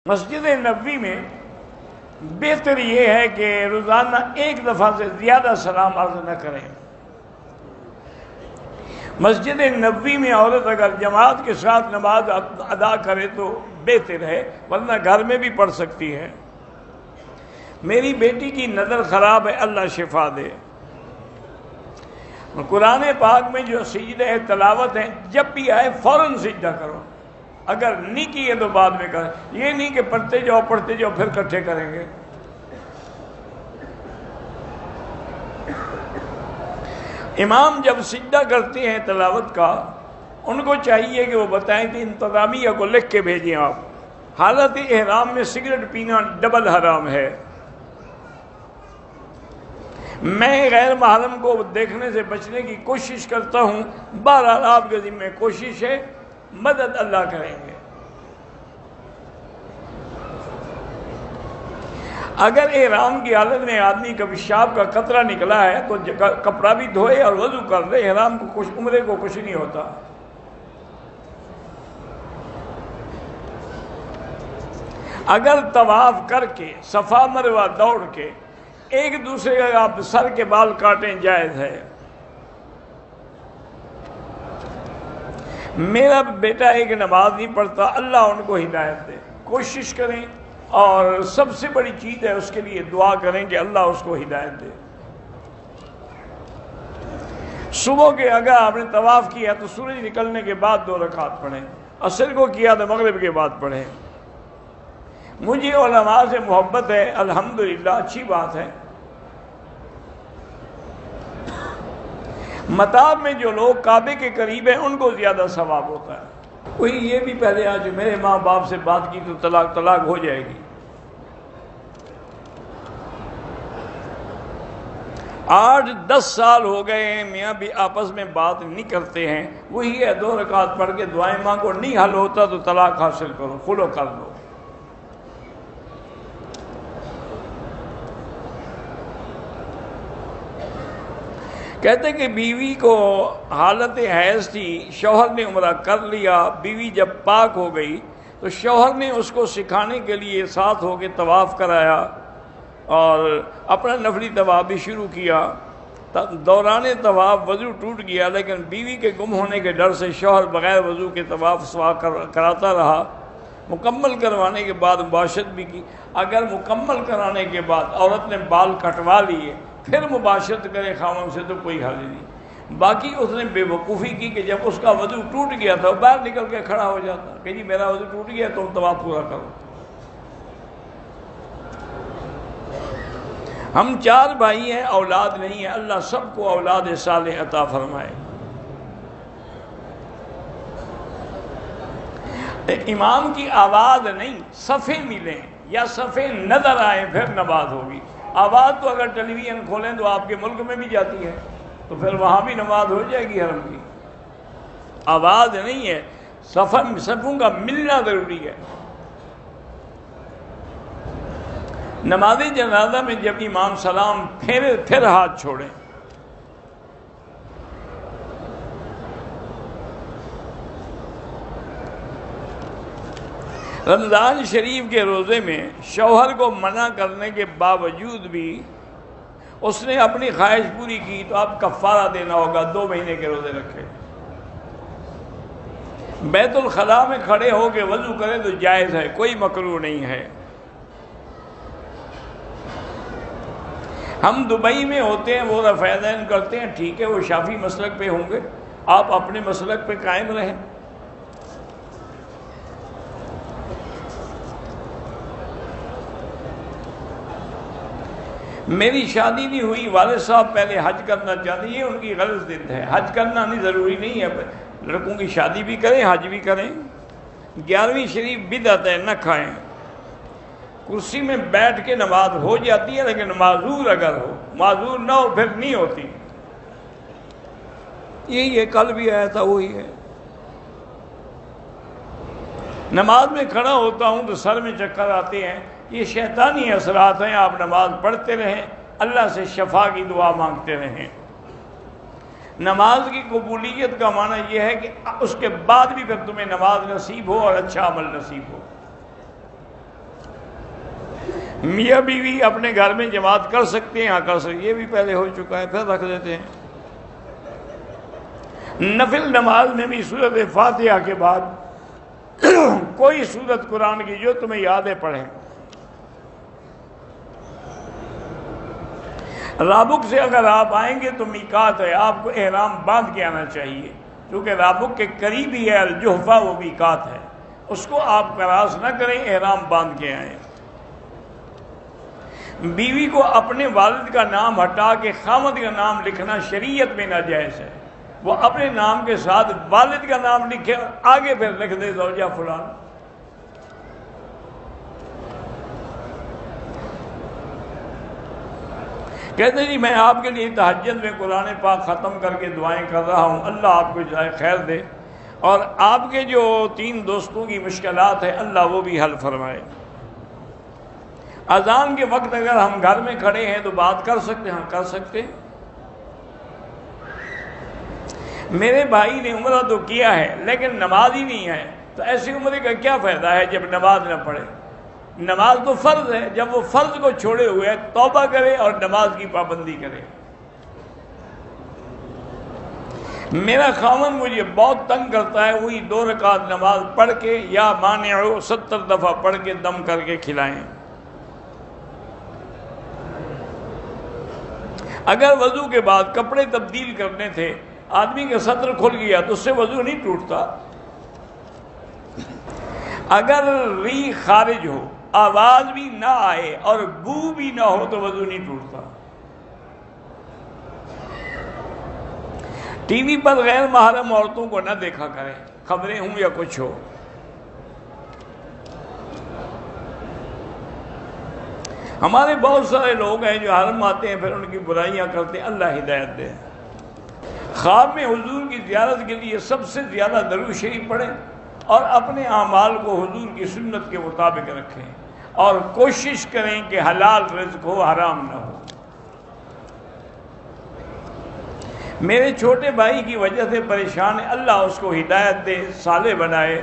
مسجد نبوی میں بہتر یہ ہے کہ روزانہ ایک دفعہ سے زیادہ سلام عرض نہ کریں۔ مسجد نبوی میں عورت اگر جماعت کے ساتھ نماز ادا کرے تو بہتر ہے، ورنہ گھر میں بھی پڑھ سکتی ہے۔ میری بیٹی کی نظر خراب ہے، اللہ شفا دے۔ قرآن پاک میں جو سجدہ تلاوت ہے، جب بھی آئے فوراً سجدہ کرو، اگر نہیں کیے تو بعد میں کریں۔ یہ نہیں کہ پڑھتے جاؤ پھر اکٹھے کریں گے۔ امام جب سجدہ کرتے ہیں تلاوت کا، ان کو چاہیے کہ وہ بتائیں کہ انتظامیہ کو لکھ کے بھیجیں آپ، حالت احرام میں سگریٹ پینا ڈبل حرام ہے۔ میں غیر محرم کو دیکھنے سے بچنے کی کوشش کرتا ہوں، بہرحال آپ کے ذمہ کوشش ہے، مدد اللہ کریں گے۔ اگر احرام کی حالت میں آدمی کا پیشاب کا قطرہ نکلا ہے تو کپڑا بھی دھوئے اور وضو کر لے، احرام کو عمرے کو کچھ نہیں ہوتا۔ اگر طواف کر کے صفا مروہ دوڑ کے ایک دوسرے کا آپ سر کے بال کاٹیں جائز ہے۔ میرا بیٹا ایک نماز نہیں پڑھتا، اللہ ان کو ہدایت دے، کوشش کریں، اور سب سے بڑی چیز ہے اس کے لیے دعا کریں کہ اللہ اس کو ہدایت دے۔ صبح کے اگر آپ نے طواف کیا تو سورج نکلنے کے بعد 2 رکعت پڑھیں، عصر کو کیا تو مغرب کے بعد پڑھیں۔ مجھے علماء سے محبت ہے، الحمدللہ، اچھی بات ہے۔ مطاف میں جو لوگ کعبے کے قریب ہیں ان کو زیادہ ثواب ہوتا ہے۔ کوئی یہ بھی پہلے آج میرے ماں باپ سے بات کی تو طلاق ہو جائے گی۔ 8-10 سال ہو گئے ہیں، میاں بھی آپس میں بات نہیں کرتے ہیں، وہی ہے 2 رکعت پڑھ کے دعائیں مانگو، نہیں حل ہوتا تو طلاق حاصل کرو، خلو کر دو۔ کہتے کہ بیوی کو حالت حیض تھی، شوہر نے عمرہ کر لیا، بیوی جب پاک ہو گئی تو شوہر نے اس کو سکھانے کے لیے ساتھ ہو کے طواف کرایا اور اپنا نفلی طواف بھی شروع کیا۔ دوران طواف وضو ٹوٹ گیا، لیکن بیوی کے گم ہونے کے ڈر سے شوہر بغیر وضو کے طواف کراتا رہا۔ مکمل کروانے کے بعد مباشرت بھی کی۔ اگر مکمل کرانے کے بعد عورت نے بال کٹوا لیے پھر مباشرت کرے خاوند سے تو کوئی حل نہیں۔ باقی اس نے بے وقوفی کی کہ جب اس کا وضو ٹوٹ گیا تھا باہر نکل کے کھڑا ہو جاتا کہ جی میرا وضو ٹوٹ گیا تو طواف پورا کرو۔ ہم 4 بھائی ہیں، اولاد نہیں ہے، اللہ سب کو اولاد صالح عطا فرمائے۔ امام کی آواز نہیں، صفیں ملیں یا صفیں نظر آئیں پھر نماز ہوگی۔ آواز تو اگر ٹیلی ویژن کھولیں تو آپ کے ملک میں بھی جاتی ہے، تو پھر وہاں بھی نماز ہو جائے گی حرم کی۔ آواز نہیں ہے، صفوں کا ملنا ضروری ہے۔ نماز جنازہ میں جب امام سلام پھیرے پھر ہاتھ چھوڑیں۔ رمضان شریف کے روزے میں شوہر کو منع کرنے کے باوجود بھی اس نے اپنی خواہش پوری کی تو اب کفارہ دینا ہوگا، 2 مہینے کے روزے رکھے۔ بیت الخلاء میں کھڑے ہو کے وضو کرے تو جائز ہے، کوئی مکروہ نہیں ہے۔ ہم دبئی میں ہوتے ہیں، وہ رفع دین کرتے ہیں، ٹھیک ہے، وہ شافعی مسلک پہ ہوں گے، آپ اپنے مسلک پہ قائم رہیں۔ میری شادی نہیں ہوئی، والد صاحب پہلے حج کرنا چاہتے ہیں، یہ ان کی غلط ضد ہے۔ حج کرنا نہیں ضروری نہیں ہے، لڑکوں کی شادی بھی کریں حج بھی کریں۔ 11ویں شریف بدعت ہے، نہ کھائیں۔ کرسی میں بیٹھ کے نماز ہو جاتی ہے، لیکن معذور اگر ہو، معذور نہ ہو پھر نہیں ہوتی۔ یہی ہے، کل بھی آیا تھا وہی ہے۔ نماز میں کھڑا ہوتا ہوں تو سر میں چکر آتے ہیں، یہ شیطانی اثرات ہیں۔ آپ نماز پڑھتے رہیں، اللہ سے شفا کی دعا مانگتے رہیں۔ نماز کی قبولیت کا معنی یہ ہے کہ اس کے بعد بھی پھر تمہیں نماز نصیب ہو اور اچھا عمل نصیب ہو۔ میاں بیوی اپنے گھر میں جماعت کر سکتے ہیں، ہاں کر سکتے، یہ بھی پہلے ہو چکا ہے، پھر رکھ دیتے ہیں۔ نفل نماز میں بھی سورۃ فاتحہ کے بعد کوئی سورت قرآن کی جو تمہیں یاد ہے پڑھیں۔ رابق سے اگر آپ آئیں گے تو میقات ہے، آپ کو احرام باندھ کے آنا چاہیے، کیونکہ رابق کے قریب ہی ہے الجحفہ، وہ میقات ہے، اس کو آپ کراس نہ کریں، احرام باندھ کے آئیں۔ بیوی کو اپنے والد کا نام ہٹا کے خامد کا نام لکھنا شریعت میں ناجائز ہے، وہ اپنے نام کے ساتھ والد کا نام لکھے اور آگے پھر لکھ دے زوجہ فلان۔ کہتے جی میں آپ کے لیے تہجد میں قرآن پاک ختم کر کے دعائیں کر رہا ہوں، اللہ آپ کو جزائے خیر دے، اور آپ کے جو 3 دوستوں کی مشکلات ہیں اللہ وہ بھی حل فرمائے۔ اذان کے وقت اگر ہم گھر میں کھڑے ہیں تو بات کر سکتے ہیں، ہاں کر سکتے ہیں۔ میرے بھائی نے عمرہ تو کیا ہے لیکن نماز ہی نہیں ہے، تو ایسی عمرے کا کیا فائدہ ہے جب نماز نہ پڑھے؟ نماز تو فرض ہے، جب وہ فرض کو چھوڑے ہوئے توبہ کرے اور نماز کی پابندی کرے۔ میرا خاوند مجھے بہت تنگ کرتا ہے، وہی 2 رکعت نماز پڑھ کے یا مانعو 70 دفعہ پڑھ کے دم کر کے کھلائیں۔ اگر وضو کے بعد کپڑے تبدیل کرنے تھے، آدمی کا سطر کھل گیا تو اس سے وضو نہیں ٹوٹتا۔ اگر ری خارج ہو، آواز بھی نہ آئے اور بو بھی نہ ہو تو وضو نہیں ٹوٹتا۔ ٹی وی پر غیر محرم عورتوں کو نہ دیکھا کریں، خبریں ہوں یا کچھ ہو۔ ہمارے بہت سارے لوگ ہیں جو حرم آتے ہیں پھر ان کی برائیاں کرتے ہیں، اللہ ہدایت دے۔ خواب میں حضور کی زیارت کے لیے سب سے زیادہ درود شریف پڑھیں اور اپنے اعمال کو حضور کی سنت کے مطابق رکھیں اور کوشش کریں کہ حلال رزق ہو، حرام نہ ہو۔ میرے چھوٹے بھائی کی وجہ سے پریشان ہے، اللہ اس کو ہدایت دے، صالح بنائے۔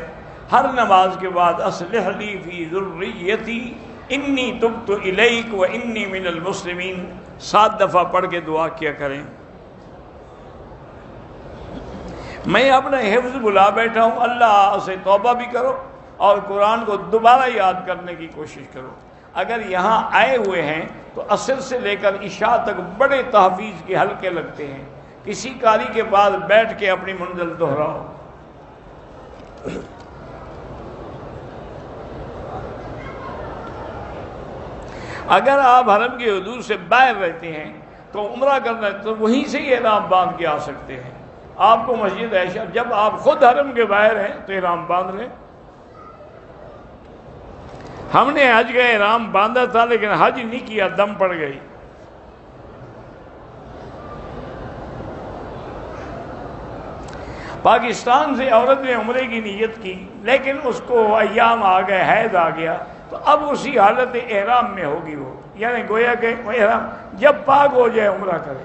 ہر نماز کے بعد اصلح لی فی ذریتی انی تبت الیک و انی من المسلمین 7 دفعہ پڑھ کے دعا کیا کریں۔ میں اپنا حفظ بلا بیٹھا ہوں، اللہ سے توبہ بھی کرو اور قرآن کو دوبارہ یاد کرنے کی کوشش کرو۔ اگر یہاں آئے ہوئے ہیں تو عصر سے لے کر عشاء تک بڑے تحفیظ کے حلقے لگتے ہیں، کسی قاری کے پاس بیٹھ کے اپنی منزل دہراؤ۔ اگر آپ حرم کے حدود سے باہر رہتے ہیں تو عمرہ کرنا تو وہیں سے ہی احرام باندھ کے آ سکتے ہیں۔ آپ کو مسجد عائشہ، جب آپ خود حرم کے باہر ہیں تو احرام باندھ لیں۔ ہم نے حج کا احرام باندھا تھا لیکن حج نہیں کیا، دم پڑ گئی۔ پاکستان سے عورت نے عمرے کی نیت کی لیکن اس کو ایام آ گئے، حیض آ گیا، تو اب اسی حالت احرام میں ہوگی وہ، یعنی گویا کہ احرام جب پاک ہو جائے عمرہ کرے۔